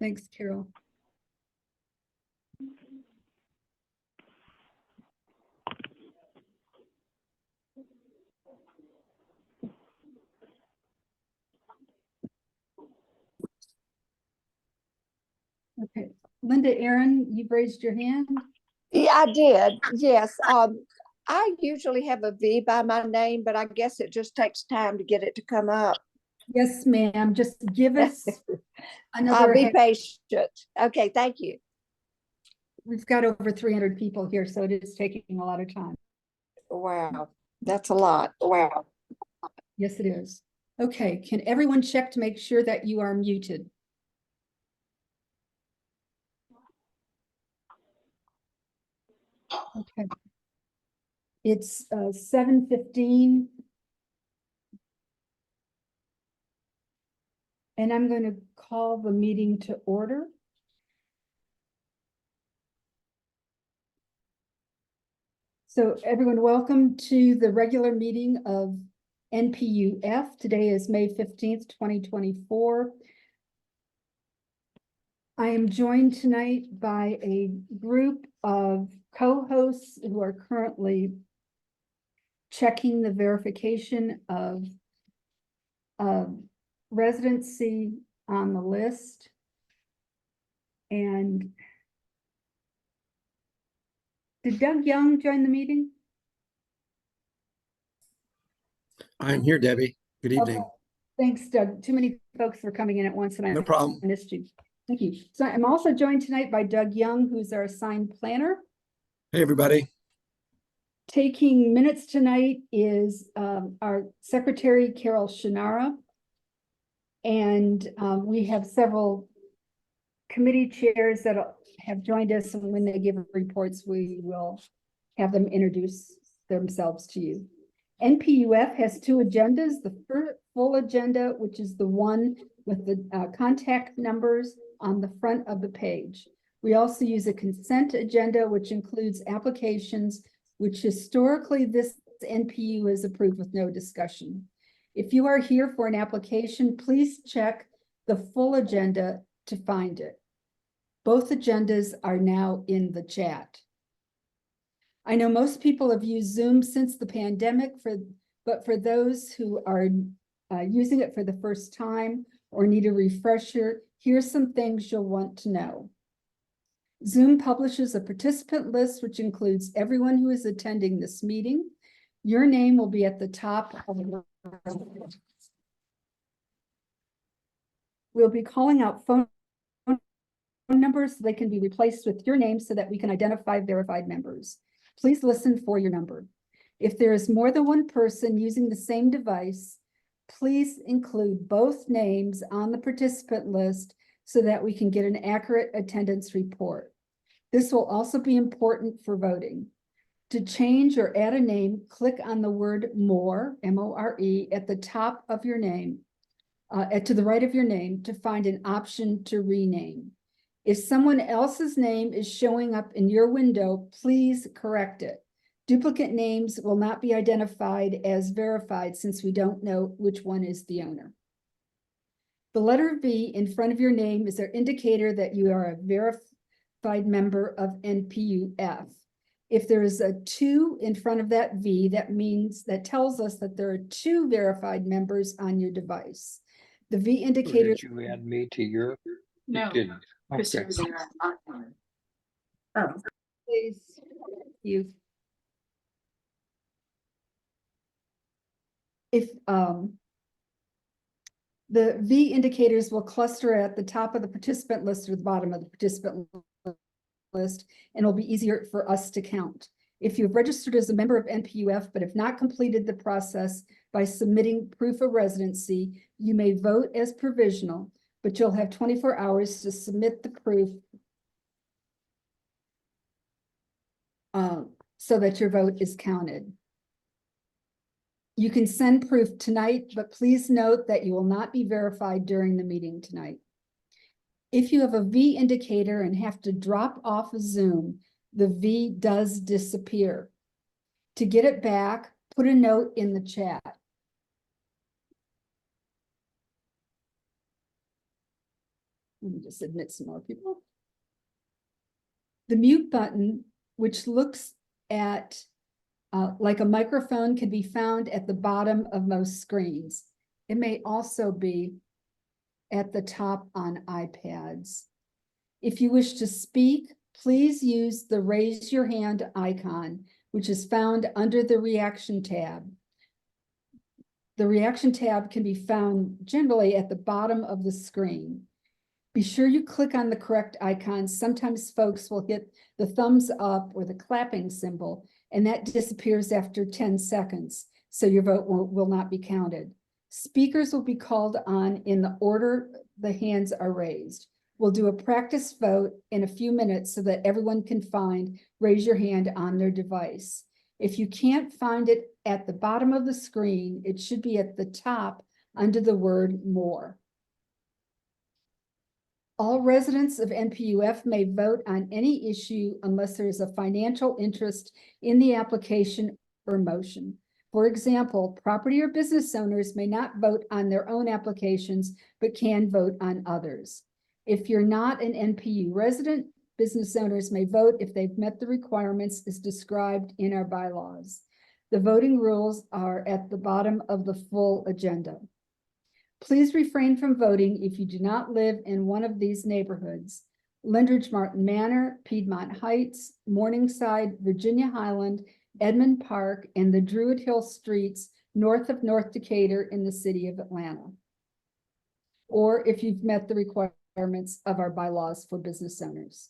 Thanks, Carol. Okay, Linda, Aaron, you've raised your hand. Yeah, I did. Yes. I usually have a V by my name, but I guess it just takes time to get it to come up. Yes, ma'am. Just give us I'll another. be patient. Okay, thank you. We've got over 300 people here, so it is taking a lot of time. Wow, that's a lot. Wow. Yes, it is. Okay, can everyone check to make sure that you are muted? Okay. It's 7:15. And I'm going to call the meeting to order. So everyone, welcome to the regular meeting of NPU-F. Today is May 15th, 2024. I am joined tonight by a group of co-hosts who are currently checking the verification of residency on the list. And did Doug Young join the meeting? I'm here, Debbie. Good evening. Okay. Thanks, Doug. Too many folks were coming in at once and No I problem. missed you. Thank you. So I'm also joined tonight by Doug Young, who's our assigned planner. Hey, everybody. Taking minutes tonight is our secretary, Carol Shinara. And we have several committee chairs that have joined us, and when they give reports, we will have them introduce themselves to you. NPU-F has two agendas. The first full agenda, which is the one with the contact numbers on the front of the page. We also use a consent agenda, which includes applications which historically this NPU has approved with no discussion. If you are here for an application, please check the full agenda to find it. Both agendas are now in the chat. I know most people have used Zoom since the pandemic, but for those who are using it for the first time or need a refresher, here's some things you'll want to know. Zoom publishes a participant list, which includes everyone who is attending this meeting. Your name will be at the top of the list. We'll be calling out phone numbers so they can be replaced with your name so that we can identify verified members. Please listen for your number. If there is more than one person using the same device, please include both names on the participant list so that we can get an accurate attendance report. This will also be important for voting. To change or add a name, click on the word more, M-O-R-E, at the top of your name, to the right of your name to find an option to rename. If someone else's name is showing up in your window, please correct it. Duplicate names will not be identified as verified since we don't know which one is the owner. The letter V in front of your name is our indicator that you are a verified member of NPU-F. If there is a 2 in front of that V, that tells us that there are 2 verified members on your device. The V indicator. Did you add me to your? No. You didn't. Okay. Oh. Please, you. If the V indicators will cluster at the top of the participant list or the bottom of the participant list, and it'll be easier for us to count. If you've registered as a member of NPU-F but have not completed the process by submitting proof of residency, you may vote as provisional, but you'll have 24 hours to submit the proof so that your vote is counted. You can send proof tonight, but please note that you will not be verified during the meeting tonight. If you have a V indicator and have to drop off of Zoom, the V does disappear. To get it back, put a note in the chat. . Let me just admit some more people. The mute button, which looks at like a microphone, can be found at the bottom of most screens. It may also be at the top on iPads. If you wish to speak, please use the raise your hand icon, which is found under the reaction tab. The reaction tab can be found generally at the bottom of the screen. Be sure you click on the correct icon. Sometimes folks will hit the thumbs up or the clapping symbol, and that disappears after 10 seconds, so your vote will not be counted. Speakers will be called on in the order the hands are raised. We'll do a practice vote in a few minutes so that everyone can find raise your hand on their device. If you can't find it at the bottom of the screen, it should be at the top under the word more. All residents of NPU-F may vote on any issue unless there is a financial interest in the application or motion. For example, property or business owners may not vote on their own applications, but can vote on others. If you're not an NPU resident, business owners may vote if they've met the requirements as described in our bylaws. The voting rules are at the bottom of the full agenda. Please refrain from voting if you do not live in one of these neighborhoods: Lindridge Martin Manor, Piedmont Heights, Morningside, Virginia Highland, Edmond Park, and the Druid Hill streets north of North Decatur in the city of Atlanta. Or if you've met the requirements of our bylaws for business owners.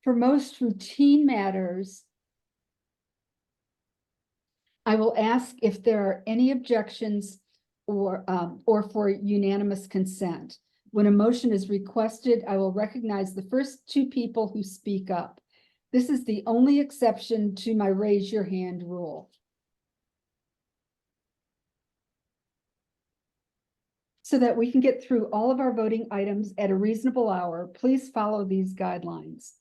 For most routine matters, I will ask if there are any objections or for unanimous consent. When a motion is requested, I will recognize the first two people who speak up. This is the only exception to my raise your hand rule. So that we can get through all of our voting items at a reasonable hour, please follow these guidelines.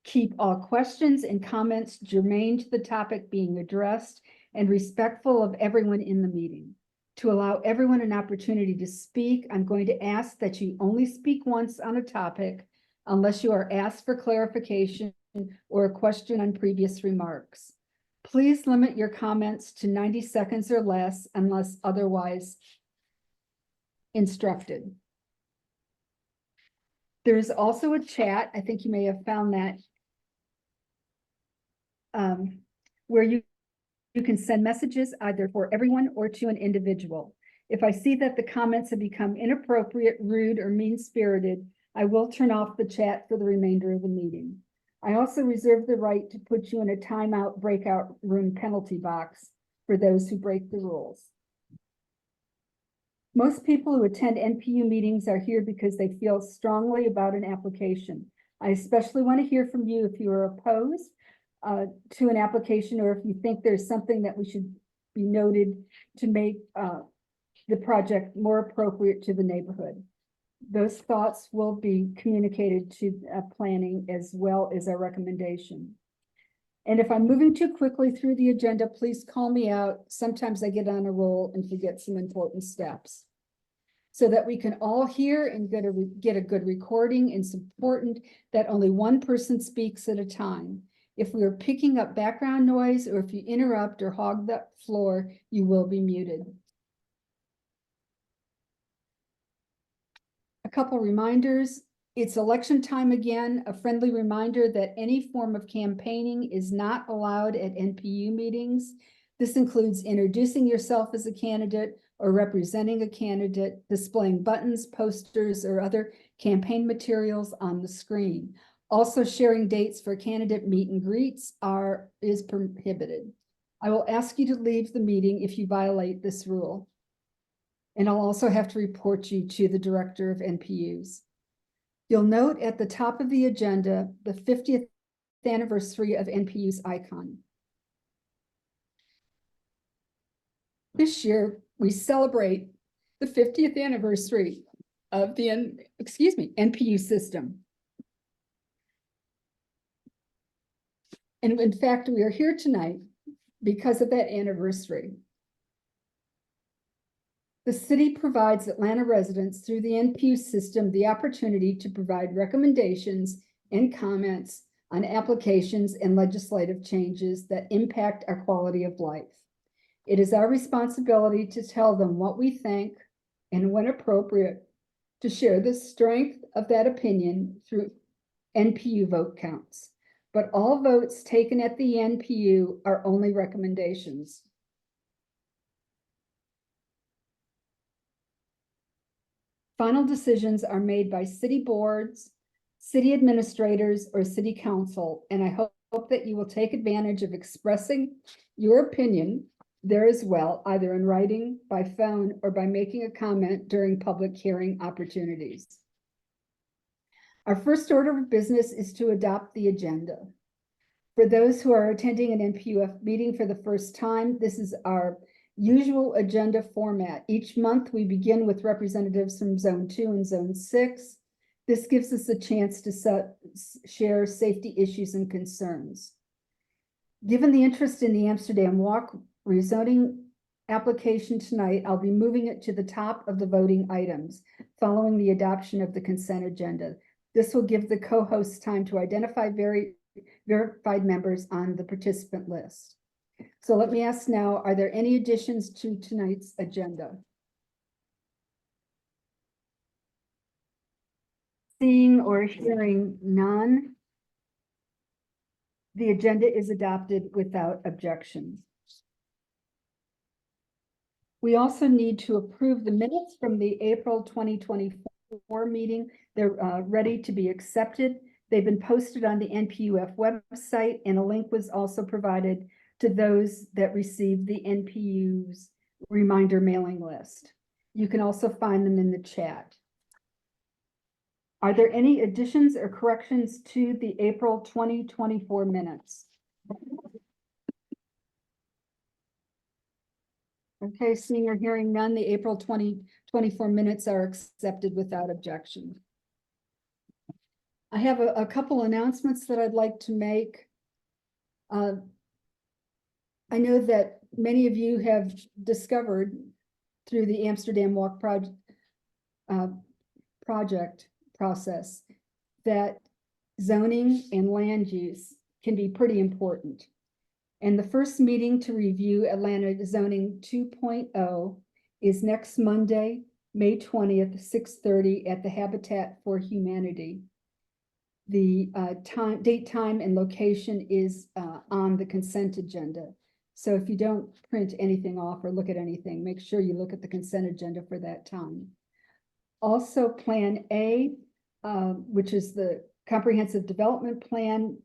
Keep all questions and comments germane to the topic being addressed and respectful of everyone in the meeting. To allow everyone an opportunity to speak, I'm going to ask that you only speak once on a topic unless you are asked for clarification or a question on previous remarks. Please limit your comments to 90 seconds or less unless otherwise instructed. There is also a chat, I think you may have found that, where you can send messages either for everyone or to an individual. If I see that the comments have become inappropriate, rude, or mean-spirited, I will turn off the chat for the remainder of the meeting. I also reserve the right to put you in a timeout breakout room penalty box for those who break the rules. Most people who attend NPU meetings are here because they feel strongly about an application. I especially want to hear from you if you are opposed to an application, or if you think there's something that we should be noted to make the project more appropriate to the neighborhood. Those thoughts will be communicated to planning as well as our recommendation. And if I'm moving too quickly through the agenda, please call me out. Sometimes I get on a roll and forget some important steps. So that we can all hear and get a good recording, it's important that only one person speaks at a time. If we are picking up background noise or if you interrupt or hog the floor, you will be muted. A couple reminders. It's election time again. A friendly reminder that any form of campaigning is not allowed at NPU meetings. This includes introducing yourself as a candidate or representing a candidate, displaying buttons, posters, or other campaign materials on the screen. Also, sharing dates for candidate meet and greets is prohibited. I will ask you to leave the meeting if you violate this rule. And I'll also have to report you to the director of NPUs. You'll note at the top of the agenda, the 50th anniversary of NPU's icon. This year, we celebrate the 50th anniversary of the NPU system. And in fact, we are here tonight because of that anniversary. The city provides Atlanta residents through the NPU system the opportunity to provide recommendations and comments on applications and legislative changes that impact our quality of life. It is our responsibility to tell them what we think and, when appropriate, to share the strength of that opinion through NPU vote counts. But all votes taken at the NPU are only recommendations. Final decisions are made by city boards, city administrators, or city council, and I hope that you will take advantage of expressing your opinion there as well, either in writing, by phone, or by making a comment during public hearing opportunities. Our first order of business is to adopt the agenda. For those who are attending an NPU-F meeting for the first time, this is our usual agenda format. Each month, we begin with representatives from Zone 2 and Zone 6. This gives us a chance to share safety issues and concerns. Given the interest in the Amsterdam Walk rezoning application tonight, I'll be moving it to the top of the voting items following the adoption of the consent agenda. This will give the co-hosts time to identify verified members on the participant list. So let me ask now, are there any additions to tonight's agenda? Seeing or hearing none, the agenda is adopted without objection. We also need to approve the minutes from the April 2024 meeting. They're ready to be accepted. They've been posted on the NPU-F website, and a link was also provided to those that received the NPU's reminder mailing list. You can also find them in the chat. Are there any additions or corrections to the April 2024 minutes? Okay, seeing or hearing none, the April 2024 minutes are accepted without objection. I have a couple announcements that I'd like to make. I know that many of you have discovered through the Amsterdam Walk project process that zoning and land use can be pretty important. And the first meeting to review Atlanta Zoning 2.0 is next Monday, May 20th, 6:30 at the Habitat for Humanity. The date, time, and location is on the consent agenda. So if you don't print anything off or look at anything, make sure you look at the consent agenda for that time. Also, Plan A, which is the comprehensive development plan,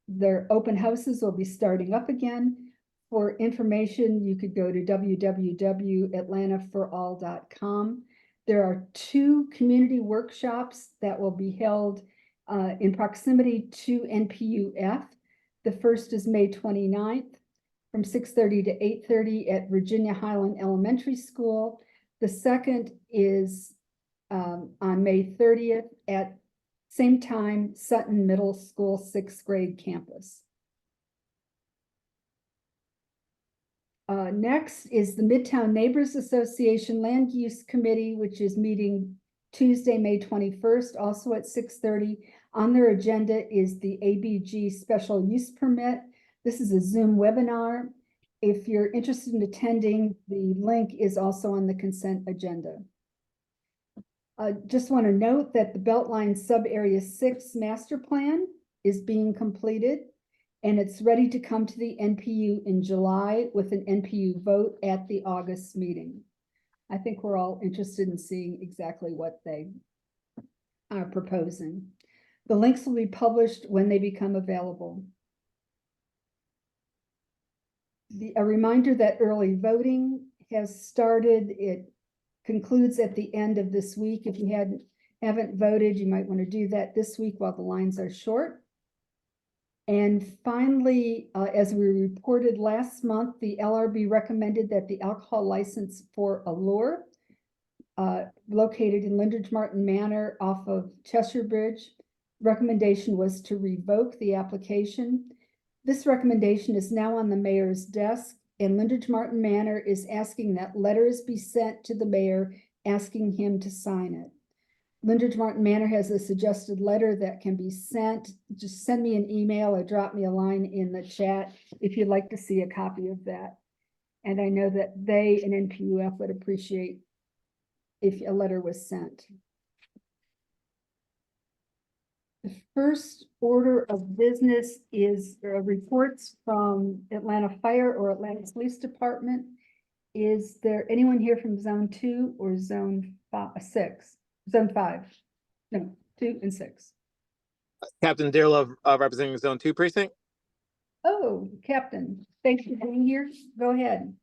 their open houses will be starting up again. For information, you could go to www.atlantaforall.com. There are 2 community workshops that will be held in proximity to NPU-F. The first is May 29th from 6:30 to 8:30 at Virginia Highland Elementary School. The second is on May 30th at same time, Sutton Middle School 6th grade campus. Next is the Midtown Neighbors Association Land Use Committee, which is meeting Tuesday, May 21st, also at 6:30. On their agenda is the ABG Special Use Permit. This is a Zoom webinar. If you're interested in attending, the link is also on the consent agenda. Just want to note that the Beltline Sub-Area 6 Master Plan is being completed, and it's ready to come to the NPU in July with an NPU vote at the August meeting. I think we're all interested in seeing exactly what they are proposing. The links will be published when they become available. A reminder that early voting has started. It concludes at the end of this week. If you haven't voted, you might want to do that this week while the lines are short. And finally, as we reported last month, the LRB recommended that the alcohol license for Allure, located in Lindridge Martin Manor off of Cheshire Bridge, recommendation was to revoke the application. This recommendation is now on the mayor's desk. And Lyndridge Martin Manor is asking that letters be sent to the mayor asking him to sign it. Lyndridge Martin Manor has a suggested letter that can be sent. Just send me an email or drop me a line in the chat if you'd like to see a copy of that. And I know that they and NPU-F would appreciate if a letter was sent. The first order of business is reports from Atlanta Fire or Atlanta Police Department. Is there anyone here from Zone 2 or Zone 6? Zone 5? No, 2 and 6. Captain Dearlove, representing Zone 2 Precinct. Oh, Captain, thanks for being here. Go ahead.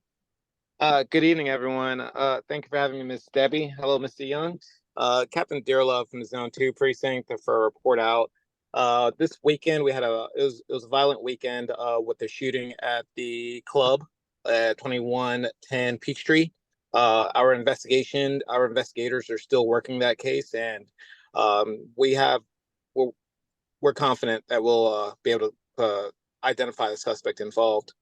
Good evening, everyone. Thank you for having me, Miss Debbie. Hello, Mr. Young. Captain Dearlove from the Zone 2 Precinct for a report out. This weekend we had it was a violent weekend with the shooting at the club at 2110 Peachtree. Our investigators are still working that case, and we're confident that we'll be able to identify the suspect involved.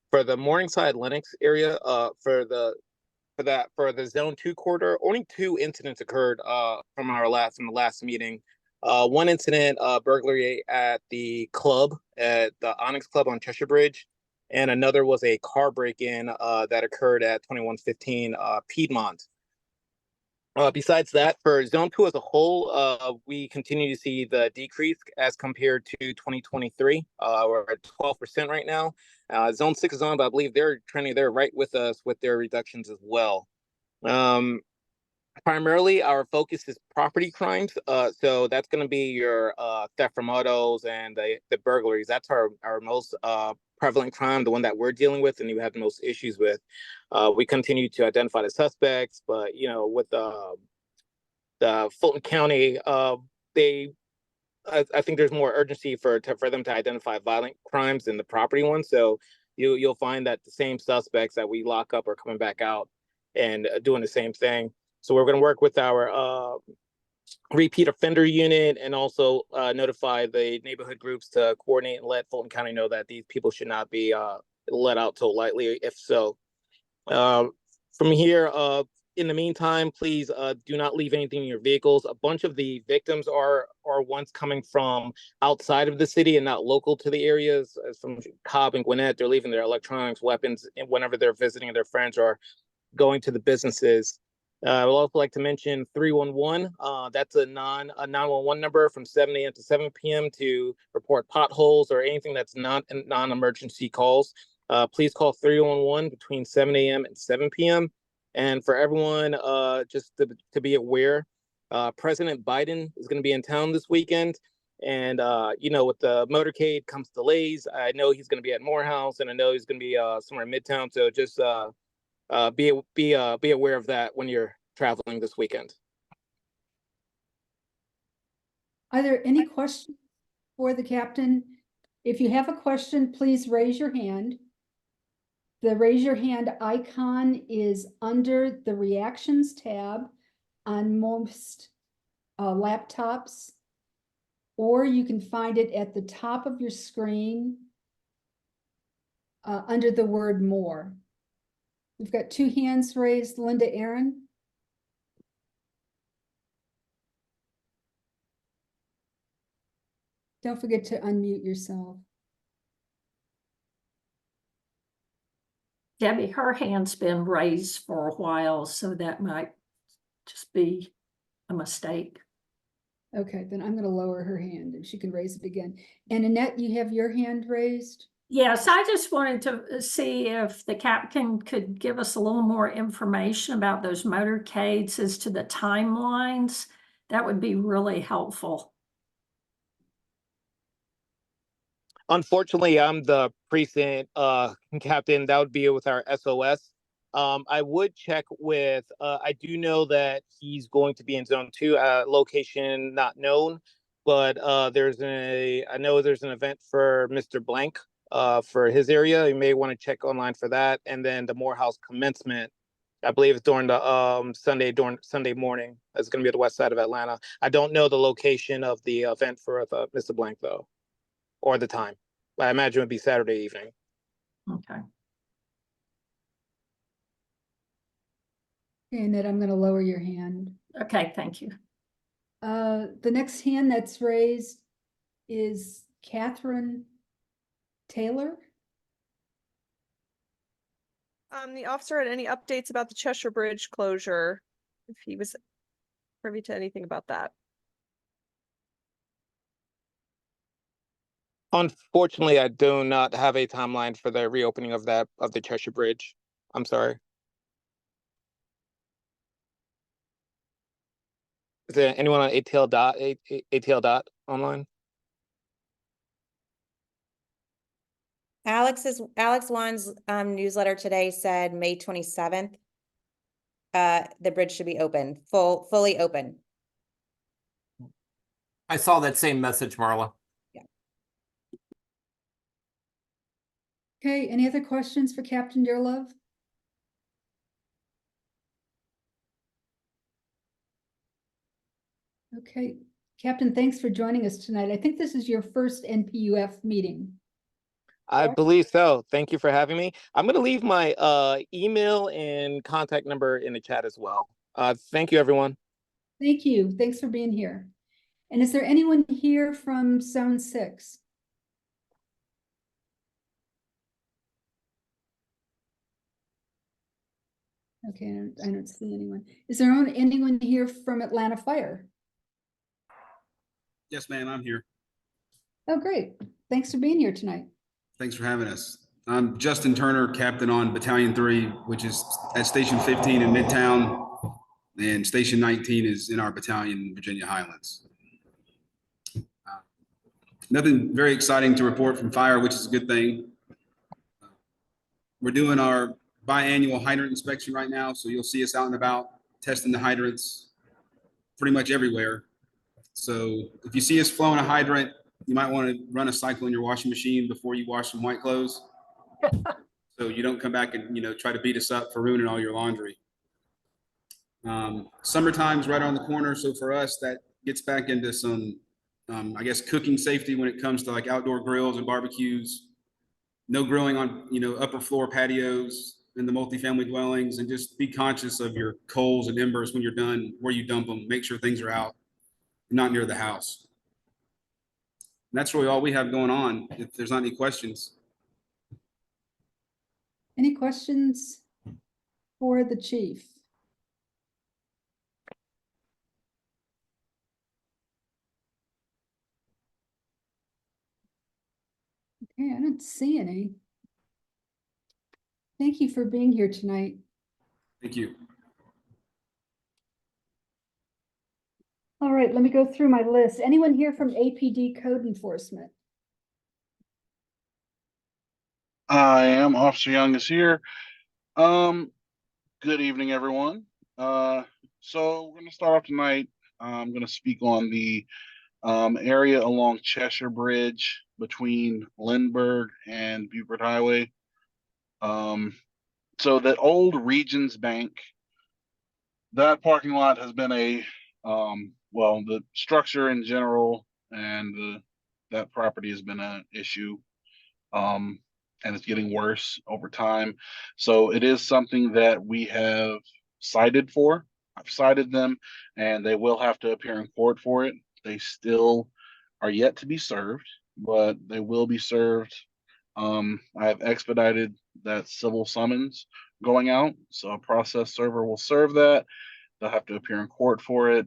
For the Morningside Lenox area, for the Zone 2 corridor, only 2 incidents occurred from the last meeting. One incident, burglary at the club, at the Onyx Club on Cheshire Bridge, and another was a car break-in that occurred at 2115 Piedmont. Besides that, for Zone 2 as a whole, we continue to see the decrease as compared to 2023. We're at 12% right now. Zone 6 is on, but I believe they're trending there right with us with their reductions as well. Primarily, our focus is property crimes. So that's going to be your theft from autos and the burglaries. That's our most prevalent crime, the one that we're dealing with and you have the most issues with. We continue to identify the suspects, but with the Fulton County, I think there's more urgency for them to identify violent crimes than the property ones. So you'll find that the same suspects that we lock up are coming back out and doing the same thing. So we're going to work with our repeat offender unit and also notify the neighborhood groups to coordinate and let Fulton County know that these people should not be let out so lightly. If so, from here, in the meantime, please do not leave anything in your vehicles. A bunch of the victims are ones coming from outside of the city and not local to the areas. As from Cobb and Gwinnett, they're leaving their electronics, weapons, and whenever they're visiting their friends or going to the businesses. I would also like to mention 311. That's a 911 number from 7 a.m. to 7 p.m. to report potholes or anything that's not non-emergency calls. Please call 311 between 7 a.m. and 7 p.m. And for everyone, just to be aware, President Biden is going to be in town this weekend. And, with the motorcade comes delays. I know he's going to be at Morehouse, and I know he's going to be somewhere in Midtown. So just be aware of that when you're traveling this weekend. Are there any questions for the captain? If you have a question, please raise your hand. The raise your hand icon is under the reactions tab on most laptops, or you can find it at the top of your screen under the word more. We've got 2 hands raised. Linda Aaron. Don't forget to unmute yourself. Debbie, her hand's been raised for a while, so that might just be a mistake. Okay, then I'm going to lower her hand and she can raise it again. And Annette, you have your hand raised? Yes, I just wanted to see if the captain could give us a little more information about those motorcades as to the timelines. That would be really helpful. Unfortunately, I'm the precinct captain. That would be with our SOS. I would check with, I do know that he's going to be in Zone 2, location not known, but I know there's an event for Mr. Blank for his area. You may want to check online for that. And then the Morehouse commencement, I believe it's during the Sunday morning. It's going to be at the west side of Atlanta. I don't know the location of the event for Mr. Blank though, or the time. I imagine it would be Saturday evening. Okay. Okay, Annette, I'm gonna lower your hand. Okay, thank you. The next hand that's raised is Catherine Taylor. The officer had any updates about the Cheshire Bridge closure? If he was privy to anything about that. Unfortunately, I do not have a timeline for the reopening of the Cheshire Bridge. I'm sorry. Is there anyone on ATL dot online? Alex Wan's newsletter today said May 27th. The bridge should be open, fully open. I saw that same message, Marla. Okay, any other questions for Captain Dearlove? Okay, Captain, thanks for joining us tonight. I think this is your first NPU-F meeting. I Correct. believe so. Thank you for having me. I'm gonna leave my email and contact number in the chat as well. Thank you, everyone. Thank you. Thanks for being here. And is there anyone here from Zone 6? Okay, I don't see anyone. Is there anyone here from Atlanta Fire? Yes, ma'am, I'm here. Oh, great. Thanks for being here tonight. Thanks for having us. I'm Justin Turner, captain on Battalion 3, which is at Station 15 in Midtown, and Station 19 is in our battalion in Virginia Highlands. Nothing very exciting to report from fire, which is a good thing. We're doing our biannual hydrant inspection right now, so you'll see us out and about testing the hydrants pretty much everywhere. So if you see us flowing a hydrant, you might want to run a cycle in your washing machine before you wash some white clothes. So you don't come back and, try to beat us up for ruining all your laundry. Summertime's right on the corner. So for us, that gets back into some, I guess, cooking safety when it comes to like outdoor grills and barbecues. No grilling on, upper floor patios in the multifamily dwellings, and just be conscious of your coals and embers when you're done, where you dump them. Make sure things are out, not near the house. And that's really all we have going on. If there's not any questions. Any questions for the chief? Okay, I don't see any. Thank you for being here tonight. Thank you. All right, let me go through my list. Anyone here from APD Code Enforcement? I am. Officer Young is here. Good evening, everyone. So we're going to start off tonight. I'm going to speak on the area along Cheshire Bridge between Lindbergh and Beaufort Highway. So that old Regions Bank, that parking lot has been well, the structure in general and that property has been an issue. And it's getting worse over time. So it is something that we have cited for. I've cited them, and they will have to appear in court for it. They still are yet to be served, but they will be served. I have expedited that civil summons going out, so a process server will serve that. They'll have to appear in court for it.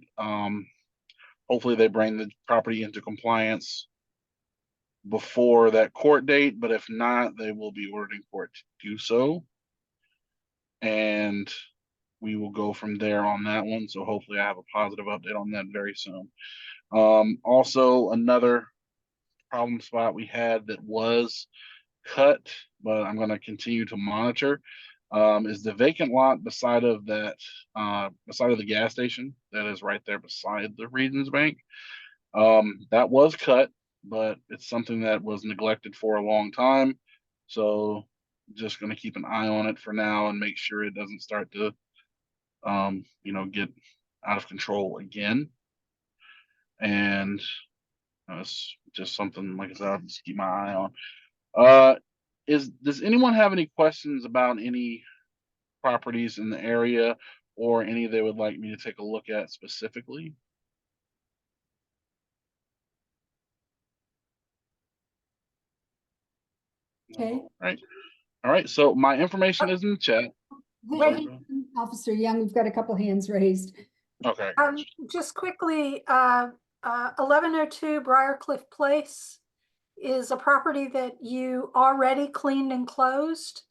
Hopefully they bring the property into compliance before that court date, but if not, they will be ordered in court to do so. And we will go from there on that one. So hopefully I have a positive update on that very soon. Also, another problem spot we had that was cut, but I'm going to continue to monitor, is the vacant lot beside of that, beside of the gas station that is right there beside the Regions Bank. That was cut, but it's something that was neglected for a long time. So just going to keep an eye on it for now and make sure it doesn't start to, get out of control again. And it's just something, like I said, I'll just keep my eye on. Does anyone have any questions about any properties in the area or any they would like me to take a look at specifically. Okay. All right. So my information is in the chat. Wait, Officer Young, we've got a couple hands raised. Okay. Just quickly, 1102 Briarcliff Place is a property that you already cleaned and closed.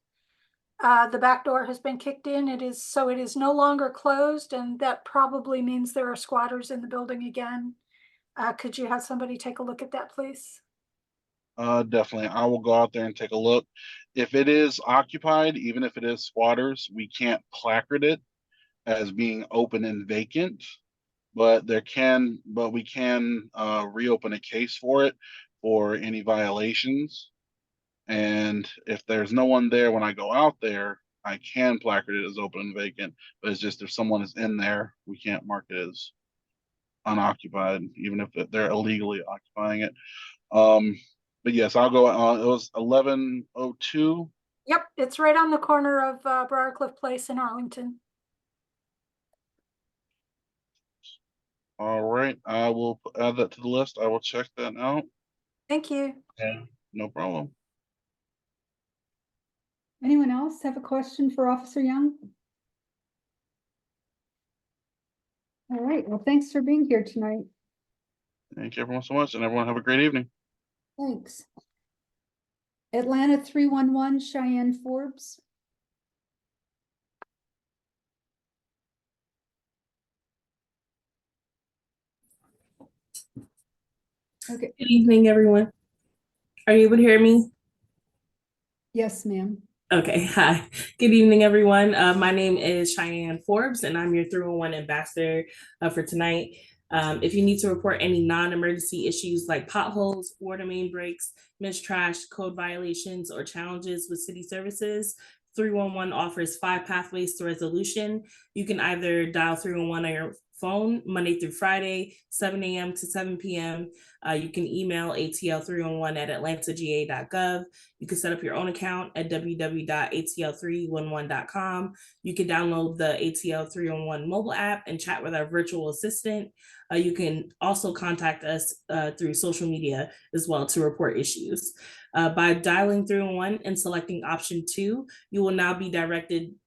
The back door has been kicked in. It is no longer closed, and that probably means there are squatters in the building again. Could you have somebody take a look at that, please? Definitely. I will go out there and take a look. If it is occupied, even if it is squatters, we can't placard it as being open and vacant, but we can reopen a case for it for any violations. And if there's no one there when I go out there, I can placard it as open and vacant, but it's just if someone is in there, we can't mark it as unoccupied, even if they're illegally occupying it. But yes, I'll go on. It was 1102. Yep, it's right on the corner of Briarcliff Place in Arlington. All right, I will add that to the list. I will check that out. Thank you. Yeah, no problem. Anyone else have a question for Officer Young? All right, well, thanks for being here tonight. Thank you everyone so much, and everyone have a great evening. Thanks. Atlanta 311, Cheyenne Forbes. Okay, Good evening, everyone. Are you able to hear me? yes, ma'am. Okay, hi. Good evening, everyone. My name is Cheyenne Forbes, and I'm your 311 ambassador for tonight. If you need to report any non-emergency issues like potholes, water main breaks, missed trash, code violations, or challenges with city services, 311 offers 5 pathways to resolution. You can either dial 311 on your phone Monday through Friday, 7 a.m. to 7 p.m. You can email atl311@atlantaga.gov. You can set up your own account at www.atl311.com. You can download the ATL 311 mobile app and chat with our virtual assistant. You can also contact us through social media as well to report issues. By dialing 311 and selecting option 2, you will now be directly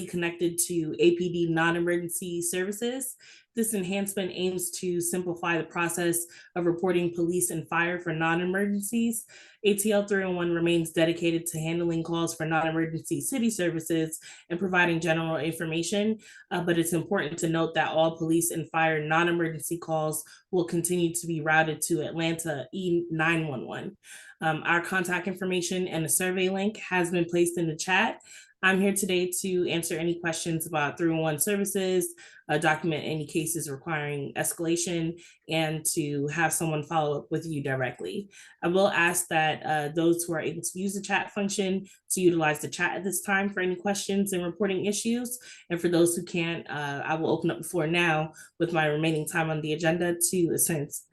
connected to APD non-emergency services. This enhancement aims to simplify the process of reporting police and fire for non-emergencies. ATL 311 remains dedicated to handling calls for non-emergency city services and providing general information, but it's important to note that all police and fire non-emergency calls will continue to be routed to Atlanta E911. Our contact information and a survey link has been placed in the chat. I'm here today to answer any questions about 311 services, document any cases requiring escalation, and to have someone follow up with you directly. I will ask that those who are able to use the chat function to utilize the chat at this time for any questions and reporting issues. And for those who can't, I will open up the floor now with my remaining time on the agenda to assist.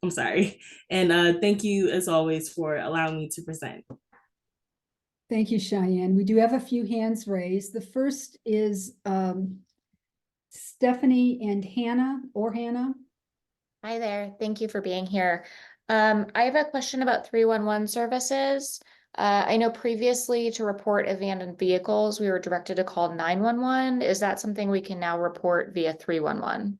I'm sorry. And thank you as always for allowing me to present. Thank you, Cheyenne. We do have a few hands raised. The first is Stephanie and Hannah. Hi there. Thank you for being here. I have a question about 311 services. I know previously to report abandoned vehicles, we were directed to call 911. Is that something we can now report via 311?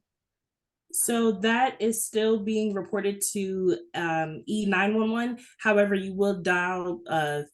So that is still being reported to E911. However, you will dial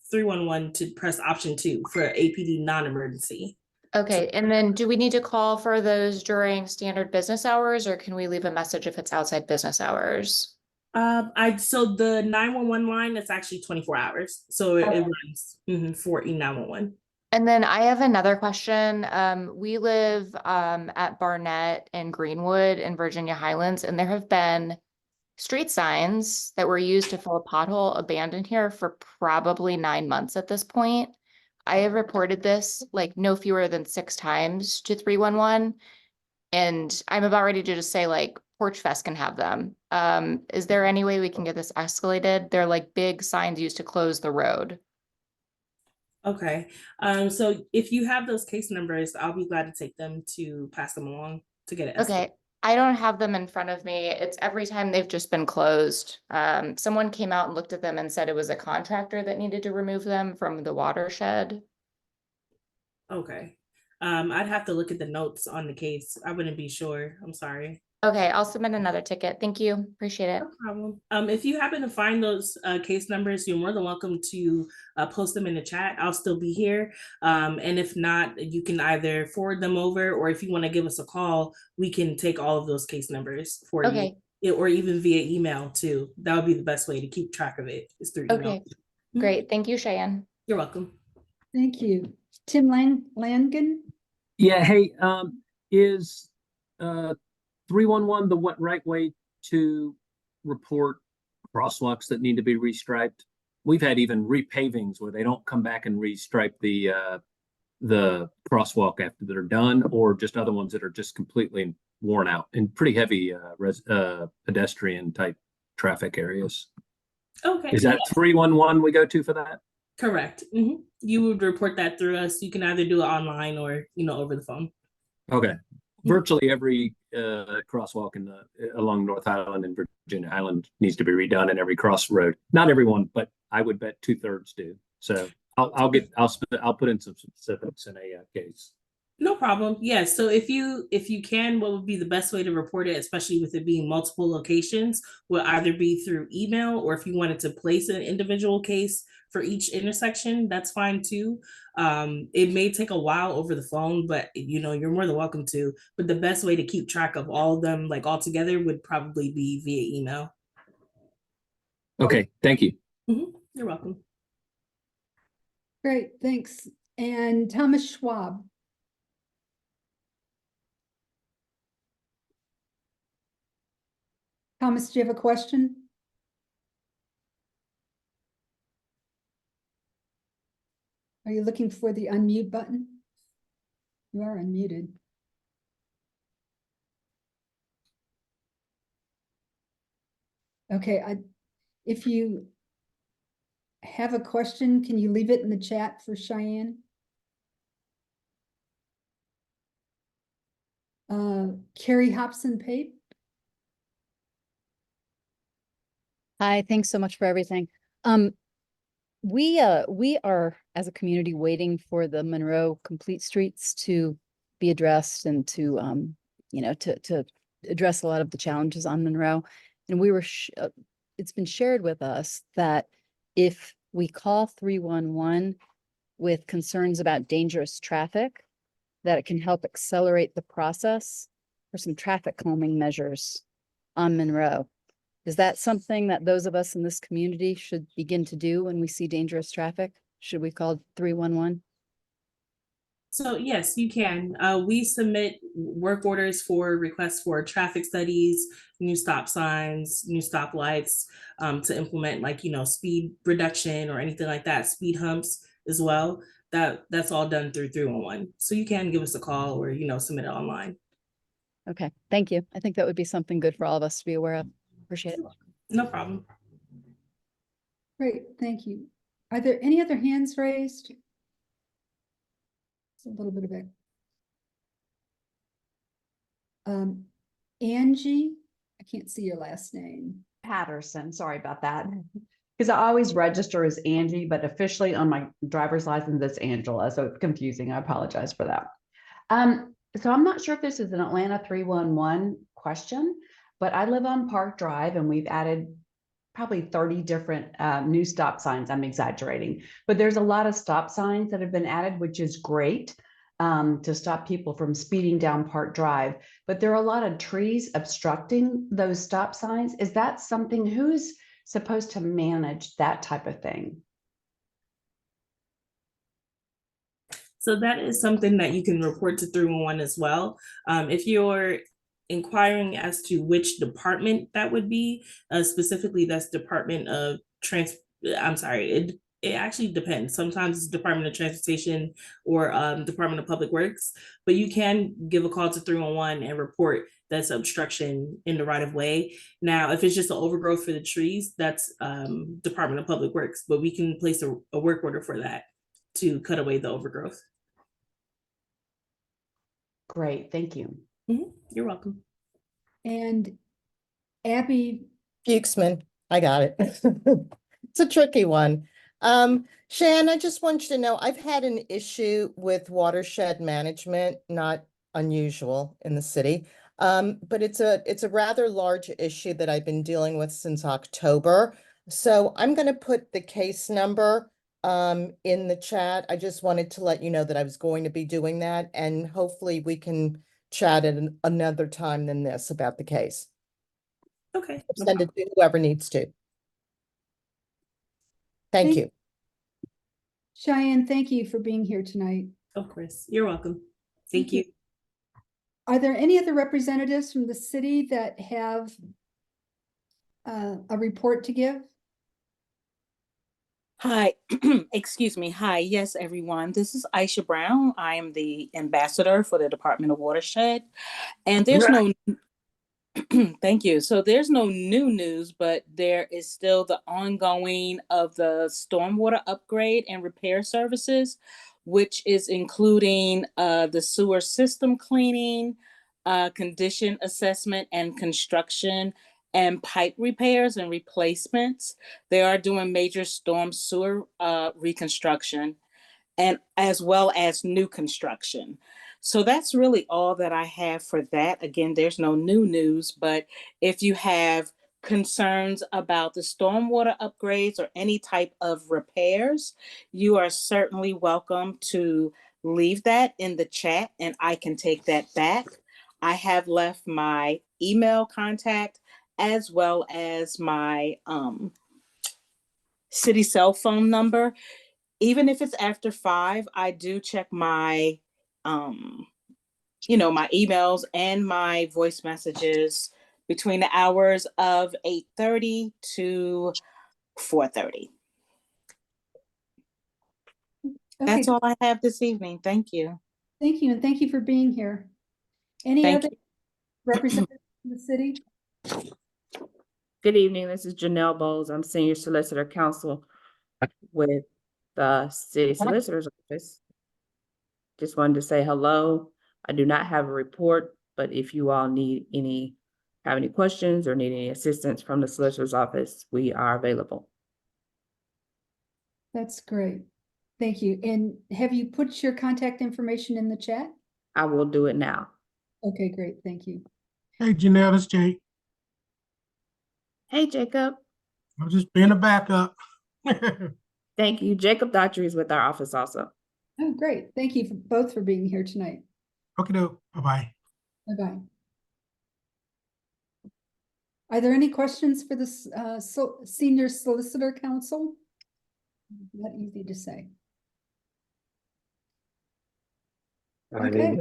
311 to press option 2 for APD non-emergency. Okay, and then do we need to call for those during standard business hours, or can we leave a message if it's outside business hours? So the 911 line is actually 24 hours. So it runs for E911. And then I have another question. We live at Barnett and Greenwood in Virginia Highlands, and there have been street signs that were used to fill a pothole abandoned here for probably 9 months at this point. I have reported this like no fewer than 6 times to 311, and I'm about ready to just say like Porch Fest can have them. Is there any way we can get this escalated? They're like big signs used to close the road. Okay. So if you have those case numbers, I'll be glad to take them to pass them along to get it. Okay, I don't have them in front of me. It's every time they've just been closed. Someone came out and looked at them and said it was a contractor that needed to remove them from the watershed. Okay. I'd have to look at the notes on the case. I wouldn't be sure. I'm sorry. Okay, I'll submit another ticket. Thank you. Appreciate it. No problem. If you happen to find those case numbers, you're more than welcome to post them in the chat. I'll still be here. And if not, you can either forward them over, or if you want to give us a call, we can take all of those case numbers for Okay. you, or even via email too. That would be the best way to keep track of it, is through email. Okay, great. Thank you, Cheyenne. You're welcome. Thank you. Tim Langen? Yeah, hey, is 311 the right way to report crosswalks that need to be restriped? We've had even repavings where they don't come back and restripe the crosswalk after they're done, or just other ones that are just completely worn out in pretty heavy pedestrian type traffic areas. Okay. Is that 311 we go to for that? Correct. You would report that through us. You can either do it online or, over the phone. Okay. Virtually every crosswalk along North Island and Virginia Island needs to be redone, and every crossroad. Not everyone, but I would bet 2/3 do. So I'll put in some specifics in a case. No problem. Yeah. So if you can, what would be the best way to report it, especially with it being multiple locations, will either be through email, or if you wanted to place an individual case for each intersection, that's fine too. It may take a while over the phone, but you're more than welcome to. But the best way to keep track of all of them, like all together, would probably be via email. Okay. Thank you. You're welcome. Great, thanks. And Thomas Schwab. Thomas, do you have a question? Are you looking for the unmute button? You are unmuted. Okay, if you have a question, can you leave it in the chat for Cheyenne? Carrie Hobson-Pape. Hi, thanks so much for everything. We are, as a community, waiting for the Monroe Complete Streets to be addressed and to to address a lot of the challenges on Monroe. And it's been shared with us that if we call 311 with concerns about dangerous traffic, that it can help accelerate the process for some traffic calming measures on Monroe. Is that something that those of us in this community should begin to do when we see dangerous traffic? Should we call 311? So yes, you can. We submit work orders for requests for traffic studies, new stop signs, new stop lights, to implement speed reduction or anything like that, speed humps as well. That's all done through 311. So you can give us a call or submit it online. Okay, thank you. I think that would be something good for all of us to be aware of. Appreciate it. No problem. Great, thank you. Are there any other hands raised? It's a little bit of a Angie, I can't see your last name. Patterson, sorry about that. Because I always register as Angie, but officially on my driver's license, it's Angela. So it's confusing. I apologize for that. So I'm not sure if this is an Atlanta 311 question, but I live on Park Drive and we've added probably 30 different new stop signs. I'm exaggerating, but there's a lot of stop signs that have been added, which is great to stop people from speeding down Park Drive. But there are a lot of trees obstructing those stop signs. Is that something, who's supposed to manage that type of thing? So that is something that you can report to 311 as well. If you're inquiring as to which department that would be, specifically that's Department of it actually depends. Sometimes it's Department of Transportation or Department of Public Works, but you can give a call to 311 and report that's obstruction in the right of way. Now, if it's just an overgrowth for the trees, that's Department of Public Works, but we can place a work order for that to cut away the overgrowth. Great, thank you. You're welcome. And Abby, Fuchsman, I got it. It's a tricky one. Shan, I just want you to know, I've had an issue with watershed management, not unusual in the city. But it's a rather large issue that I've been dealing with since October. So I'm gonna put the case number in the chat. I just wanted to let you know that I was going to be doing that, and hopefully we can chat at another time than this about the case. Okay. No Send it to whoever needs to. Thank you. Cheyenne, thank you for being here tonight. Of course, you're welcome. Thank you. Are there any other representatives from the city that have a report to give? Hi, excuse me. Hi, yes, everyone. This is Aisha Brown. I am the ambassador for the Department of Watershed, and there's no thank you. So there's no new news, but there is still the ongoing of the stormwater upgrade and repair services, which is including the sewer system cleaning, condition assessment and construction, and pipe repairs and replacements. They are doing major storm sewer reconstruction, and as well as new construction. So that's really all that I have for that. Again, there's no new news, but if you have concerns about the stormwater upgrades or any type of repairs, you are certainly welcome to leave that in the chat and I can take that back. I have left my email contact as well as my city cell phone number. Even if it's after 5, I do check my, my emails and my voice messages between the hours of 8:30 to 4:30. That's all I have this evening. Thank you. Thank you, and thank you for being here. Any Thank other representatives from the city? Good evening. This is Janelle Bowles. I'm Senior Solicitor Counsel with the City Solicitor's Office. Just wanted to say hello. I do not have a report, but if you all have any questions or need any assistance from the Solicitor's Office, we are available. That's great. Thank you. And have you put your contact information in the chat? I will do it now. Okay, great. Thank you. Hey, Janelle, it's Jake. Hey, Jacob. I'm just being a backup. Thank you. Jacob Daughtry is with our office also. Oh, great. Thank you both for being here tonight. Okay, bye-bye. Bye-bye. Are there any questions for the Senior Solicitor Council? Not easy to say. Okay.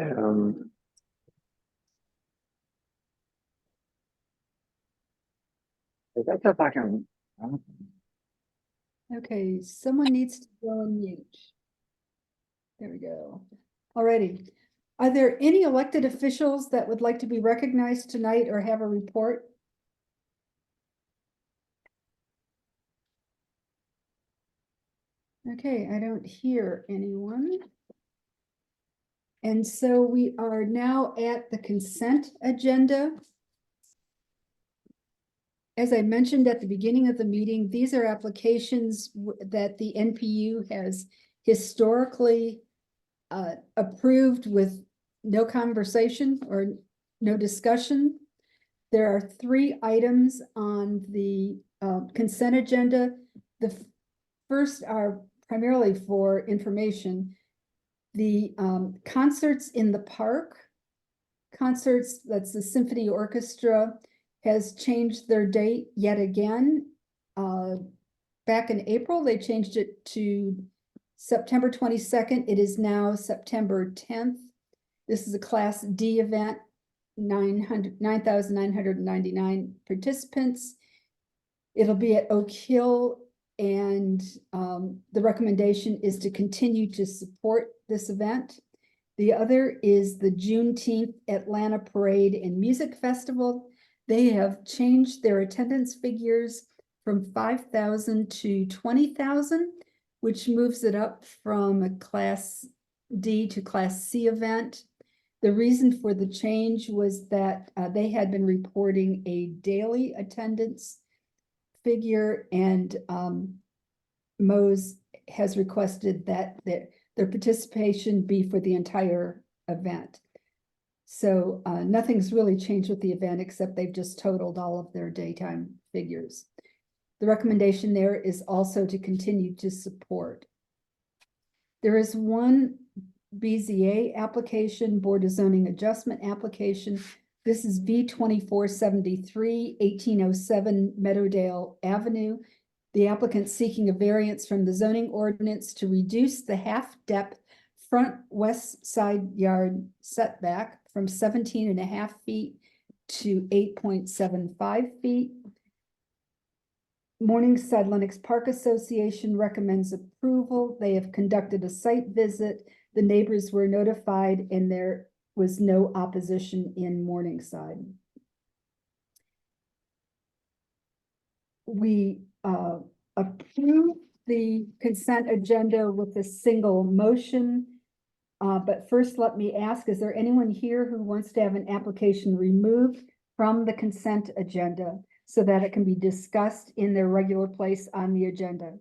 Okay, someone needs to go on mute. There we go. Alrighty. Are there any elected officials that would like to be recognized tonight or have a report? Okay, I don't hear anyone. And so we are now at the consent agenda. As I mentioned at the beginning of the meeting, these are applications that the NPU has historically approved with no conversation or no discussion. There are 3 items on the consent agenda. The first are primarily for information. The concerts in the park, that's the symphony orchestra, has changed their date yet again. Back in April, they changed it to September 22nd. It is now September 10th. This is a Class D event, 9,999 participants. It'll be at Oak Hill, and the recommendation is to continue to support this event. The other is the Juneteenth Atlanta Parade and Music Festival. They have changed their attendance figures from 5,000 to 20,000, which moves it up from a Class D to Class C event. The reason for the change was that they had been reporting a daily attendance figure, and Mo's has requested that their participation be for the entire event. So nothing's really changed with the event, except they've just totaled all of their daytime figures. The recommendation there is also to continue to support. There is one BZA application, Board of Zoning Adjustment application. This is V2473, 1807 Meadowdale Avenue. The applicant seeking a variance from the zoning ordinance to reduce the half-depth front west side yard setback from 17.5 feet to 8.75 feet. Morningside Lennox Park Association recommends approval. They have conducted a site visit. The neighbors were notified and there was no opposition in Morningside. We approve the consent agenda with a single motion. But first, let me ask, is there anyone here who wants to have an application removed from the consent agenda so that it can be discussed in their regular place on the agenda?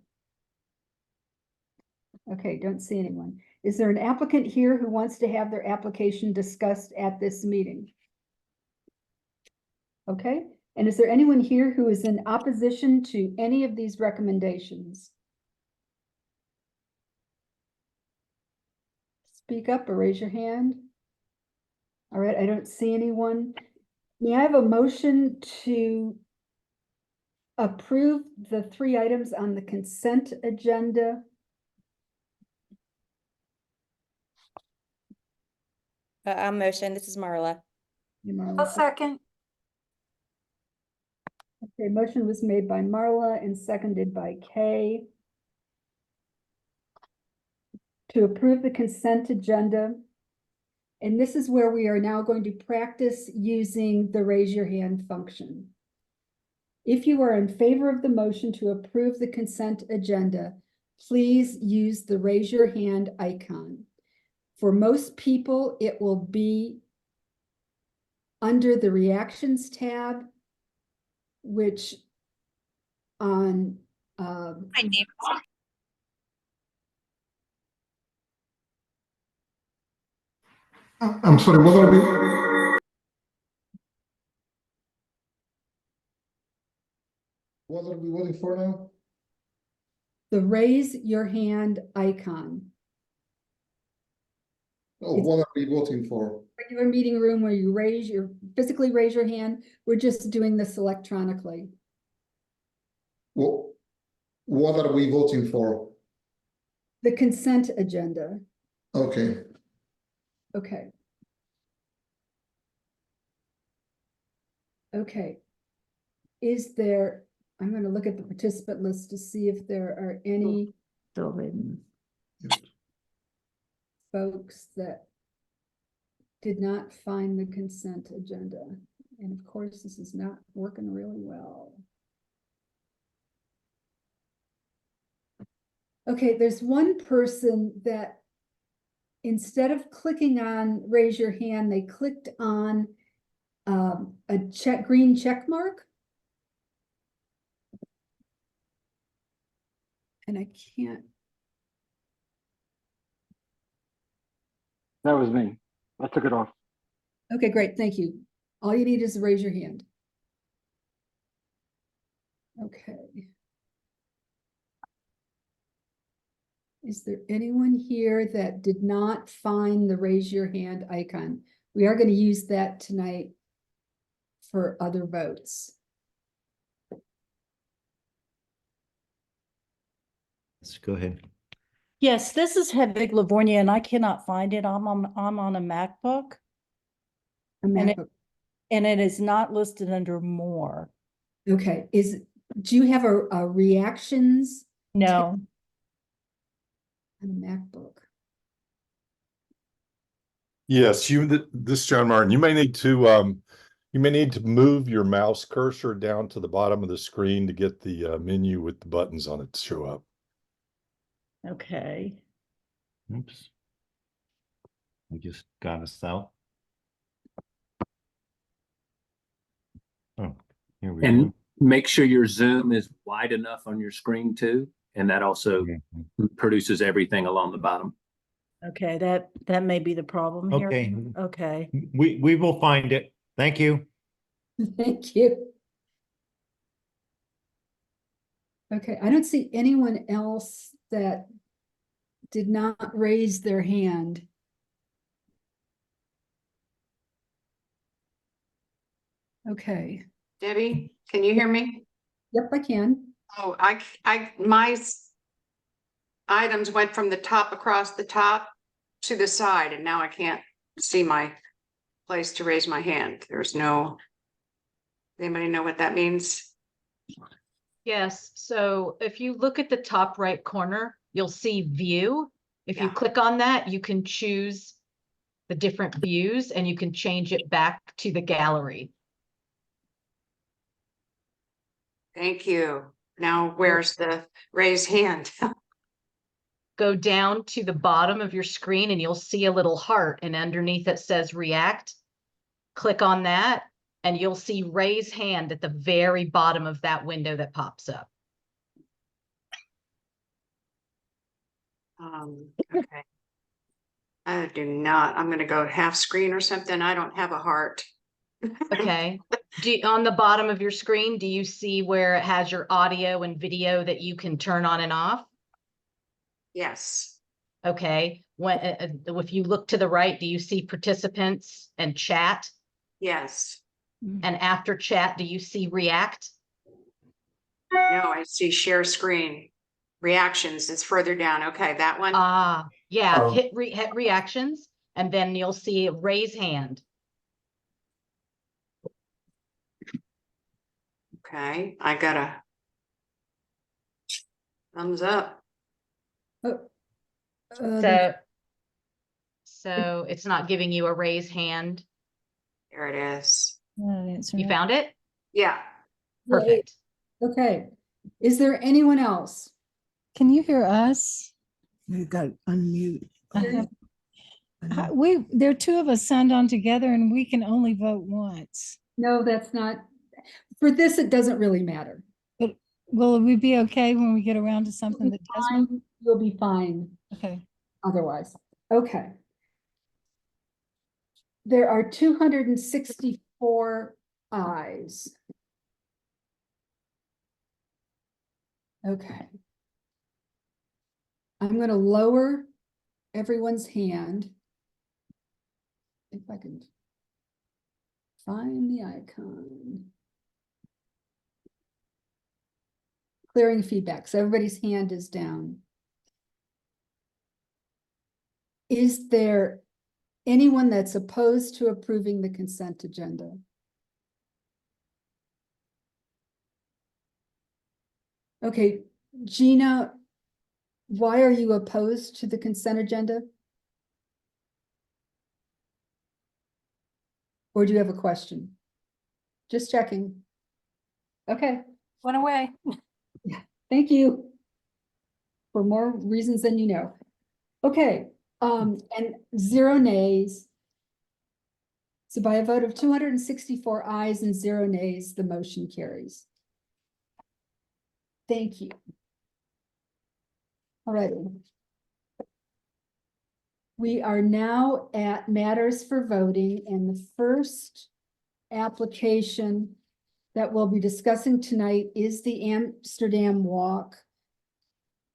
Okay, don't see anyone. Is there an applicant here who wants to have their application discussed at this meeting? Okay, and is there anyone here who is in opposition to any of these recommendations? Speak up or raise your hand. All right, I don't see anyone. May I have a motion to approve the 3 items on the consent agenda? I'll motion. This is Marla. A second. Okay, motion was made by Marla and seconded by Kay to approve the consent agenda. And this is where we are now going to practice using the raise your hand function. If you are in favor of the motion to approve the consent agenda, please use the raise your hand icon. For most people, it will be under the reactions tab, which on I'm sorry, what are we? What are we waiting for now? the raise your hand icon. Oh, what are we voting for? Regular meeting room where you physically raise your hand. We're just doing this electronically. Well, what are we voting for? The consent agenda. Okay. Okay. Okay. I'm going to look at the participant list to see if there are any folks that did not find the consent agenda. And of course, this is not working really well. Okay, there's one person that instead of clicking on raise your hand, they clicked on a green check mark. And I can't. That was me. I took it off. Okay, great. Thank you. All you need is to raise your hand. Okay. Is there anyone here that did not find the raise your hand icon? We are going to use that tonight for other votes. Let's go ahead. Yes, this is Hedvig Livornia, and I cannot find it. I'm on a MacBook. And it is not listed under more. Okay. Do you have a reactions? No. On a MacBook. Yes, this is John Martin. You may need to move your mouse cursor down to the bottom of the screen to get the menu with the buttons on it to show up. Okay. Oops. We just got us out. Oh, here we And Mm-hmm. go. make sure your zoom is wide enough on your screen too. And that also produces everything along the bottom. Okay, that may be the problem here. Okay. Okay. We will find it. Thank you. Thank you. Okay, I don't see anyone else that did not raise their hand. Okay, Debbie, can you hear me? yep, I can. Oh, my items went from the top across the top to the side, and now I can't see my place to raise my hand. Anybody know what that means? Yes, so if you look at the top right corner, you'll see view. If you Yeah. click on that, you can choose the different views and you can change it back to the gallery. Thank you. Now, where's the raised hand? Go down to the bottom of your screen and you'll see a little heart, and underneath it says react. Click on that and you'll see raise hand at the very bottom of that window that pops up. Okay. I do not. I'm gonna go half screen or something. I don't have a heart. Okay. On the bottom of your screen, do you see where it has your audio and video that you can turn on and off? Yes. Okay. If you look to the right, do you see participants and chat? Yes. And after chat, do you see react? No, I see share screen. Reactions is further down. Okay, that one. Yeah, hit reactions, and then you'll see raise hand. Okay, I got a thumbs up. So it's not giving you a raise hand. There it is. You found it? Yeah. Perfect. Okay, is there anyone else? Can you hear us? You got to unmute. There are two of us signed on together and we can only vote once. No, that's not, for this, it doesn't really matter. But will we be okay when we get around to something that does matter? You'll be fine. Okay. Otherwise, okay. There are 264 ayes. Okay. I'm going to lower everyone's hand. If I can find the icon. Clearing feedback. So everybody's hand is down. Is there anyone that's opposed to approving the consent agenda? Okay, Gina, why are you opposed to the consent agenda? Or do you have a question? Just checking. Okay. Went away. Thank you. For more reasons than you know. Okay, and 0 nays. So by a vote of 264 ayes and 0 nays, the motion carries. Thank you. All right. We are now at matters for voting, and the first application that we'll be discussing tonight is the Amsterdam Walk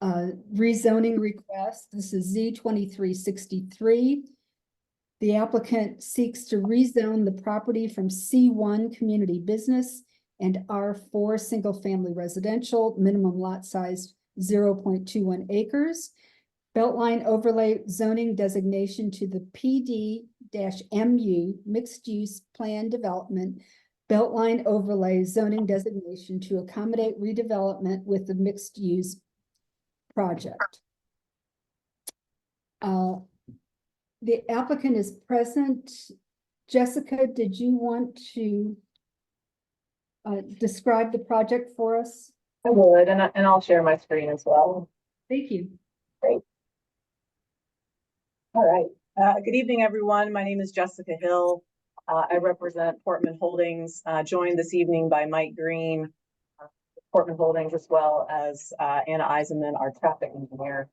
rezoning request. This is Z2363. The applicant seeks to rezone the property from C1 community business and R4 single family residential, minimum lot size 0.21 acres. Beltline overlay zoning designation to the PD-MU mixed use plan development. Beltline overlay zoning designation to accommodate redevelopment with the mixed use project. The applicant is present. Jessica, did you want to describe the project for us? I would, and I'll share my screen as well. Thank you. All right. Good evening, everyone. My name is Jessica Hill. I represent Portman Holdings, joined this evening by Mike Green, Portman Holdings, as well as Anna Eisenman, our traffic engineer.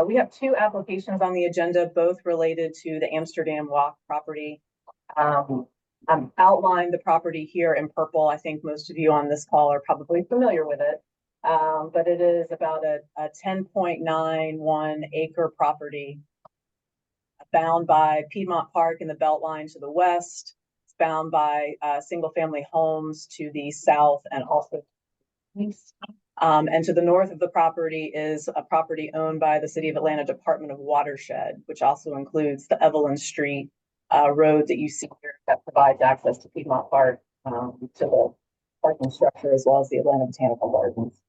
We have two applications on the agenda, both related to the Amsterdam Walk property. I'm outlining the property here in purple. I think most of you on this call are probably familiar with it. But it is about a 10.91 acre property bound by Piedmont Park in the Beltline to the west. It's bound by single family homes to the south and also east. And to the north of the property is a property owned by the City of Atlanta Department of Watershed, which also includes the Evelyn Street road that you see here that provides access to Piedmont Park, to the parking structure, as well as the Atlanta Botanical Gardens.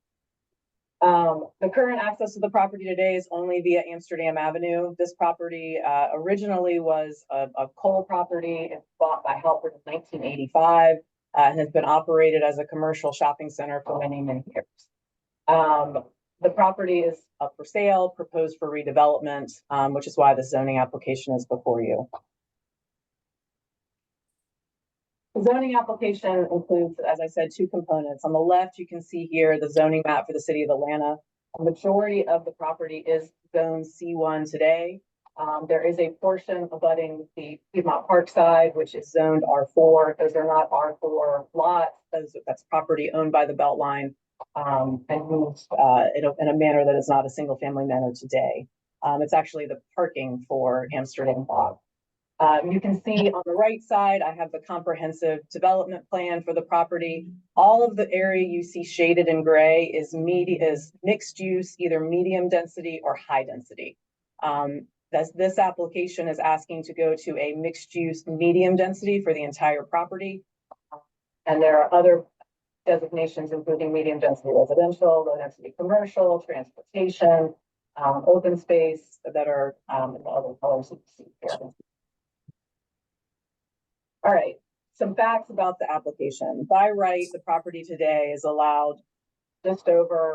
The current access to the property today is only via Amsterdam Avenue. This property originally was a coal property. It's bought by Halford in 1985 and has been operated as a commercial shopping center for many, many years. The property is up for sale, proposed for redevelopment, which is why the zoning application is before you. The zoning application includes, as I said, two components. On the left, you can see here the zoning map for the City of Atlanta. A majority of the property is zone C1 today. There is a portion abutting the Piedmont Park side, which is zoned R4. Those are not R4 lots. That's property owned by the Beltline and moved in a manner that is not a single family manner today. It's actually the parking for Amsterdam Walk. You can see on the right side, I have the comprehensive development plan for the property. All of the area you see shaded in gray is mixed use, either medium density or high density. This application is asking to go to a mixed use medium density for the entire property. And there are other designations, including medium density residential, low density commercial, transportation, open space that are in the other colors that you see here. All right, some facts about the application. By right, the property today is allowed just over